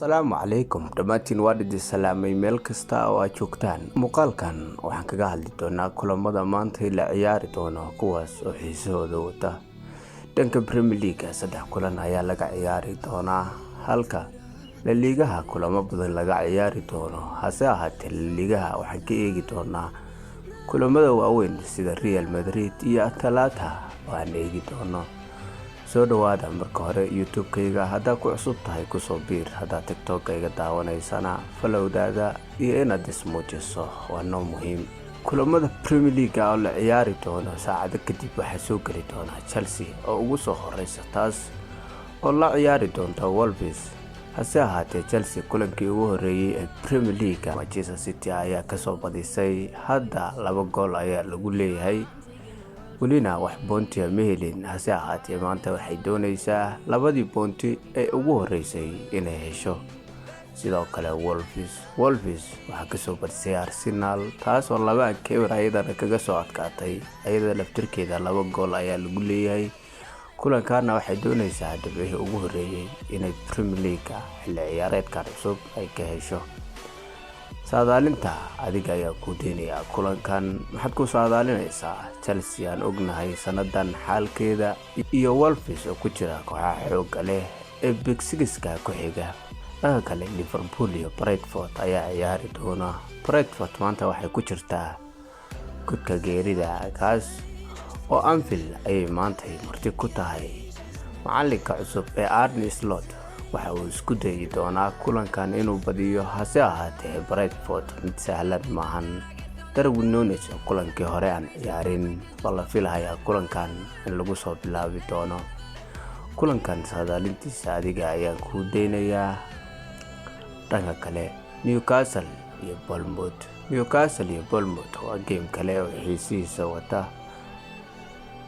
Asalaamu calaykum dhammaantiin waa idin salaamay meel kasta oo aad joogtaan. Muuqaalkan waxaan kaga hadli doonaa kulamada maanta la ciyaari doono kuwaas oo xiisahooda wata. Dhanka Premier League saddex kulan ayaa laga ciyaari doonaa halka La Ligaha kulamo badan laga ciyaari doono. Hase ahaatee La Ligaha waxaan ka eegi doonaa kulamada waaweyn sida Real Madrid iyo Atalanta oo aan eegi doono. soo dhawaada marka hore YouTube-kayga haddaa ku cusub tahay ku soo biir haddaa TikTok-kayga daawanaysana followdaada iyo inaad ismuujiso waa noo muhiim. Kulamada Premier League oo la ciyaari doono saacado kadib waxaa soo geli doona Chelsea oo ugu soo horeysa taas oo la ciyaari doonta Wolves. Hase ahaatee Chelsea kulankii ugu horeeyay ee Premier League Manchester City ayaa ka soo badisay hadda 2 gool ayaa lagu leeyahay. Welina wax boonti ma helin. Hase ahaatee maanta waxay doonaysaa labadii boonti ee ugu horeysay inay hesho. Sidoo kale Wolves waxaa ka soo badisay Arsenal taas oo 2-1 ayadana kaga soo adkaatay. Ayada laftirkeeda 2 gool ayaa lagu leeyahay. Kulankaana waxay doonaysaa dhibcihii ugu horeeyay inay Premier League xilli ciyaareedkan cusub ay ka hesho. saadaalinta adiga ayaa ku deynaya kulankan maxaad ku saadaalinaysaa? Chelsea aan ognahay sanadan xaalkeeda iyo Wolves oo ku jira kooxaha xoog leh ee Big Six-ka ku xiga. Dhanka kale Liverpool iyo Brentford ayaa ciyaari doona. Brentford maanta waxay ku jirtaa godka geerida kaas oo Anfield ay maanta marti ku tahay. Macalinka cusub ee Arne Slot waxa uu isku dayi doonaa kulankan inuu badiyo. Hase ahaatee Brentford mid sahlan maahan. Darwin Núñez kulankii hore aan ciyaarin wala filayaa kulankan in lagu soo bilaabi doono. Kulankan saadaalintiisa adiga ayaa ku deynayaa. Dhanka kale Newcastle iyo Bournemouth waa game kale oo xiisihiisa wata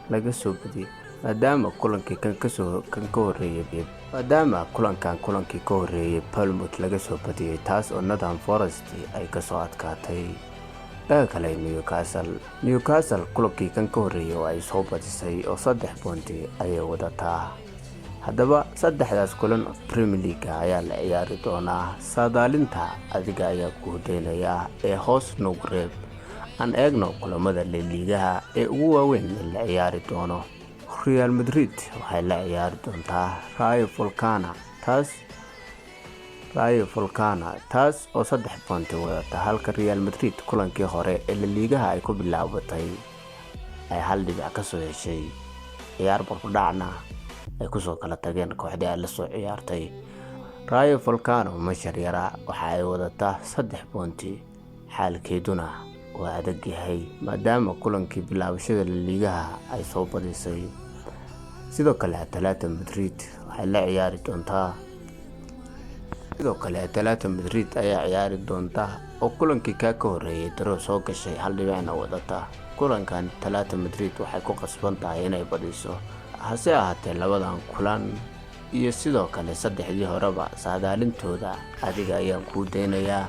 laga soo badiyay maadaama kulankii kan ka horeeyay Bournemouth laga soo badiyay taas oo Nottingham Forest ay ka soo adkaatay. Dhanka kale Newcastle kulankii kan ka horeeyay oo ay soo badisay oo 3 boonti ayay wadataa. haddaba saddexdaas kulan oo Premier League ayaa la ciyaari doonaa. saadaalinta adiga ayaa ku deynaya ee hoos noogu reeb. aan eegno kulamada La Ligaha ee ugu waaweyn ee la ciyaari doono. Real Madrid waxay la ciyaari doontaa Rayo Vallecano taas oo 3 boonti wadata halka Real Madrid kulankii hore ee La Ligaha ay ku bilaabatay ay 1 dhibic ka soo heshay. ciyaar barbadhacna ay ku soo kala tageen kooxdii ay la soo ciyaartay. Rayo Vallecano mashaariira waxa ay wadataa 3 boonti. xaalkeeduna waa adag yahay maadaama kulankii bilaabashada La Ligaha ay soo badisay. sidoo kale Atalanta Madrid ayaa ciyaari doonta oo kulankii ka horeeyay daro soo gashay 1 dhibicna wadata. kulankan Atalanta Madrid waxay ku qasban tahay inay badiso. hase ahaatee labadan kulan iyo sidoo kale saddexdii horeba saadaalintooda adiga ayaa ku deynayaa.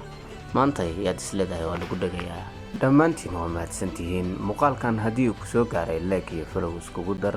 Maantay yaad isleedahay waa lagu dhagayaa. dhammaantiin waa mahadsantihiin. muuqaalkan haddii uu ku soo gaaray like iyo follow iskugu dar.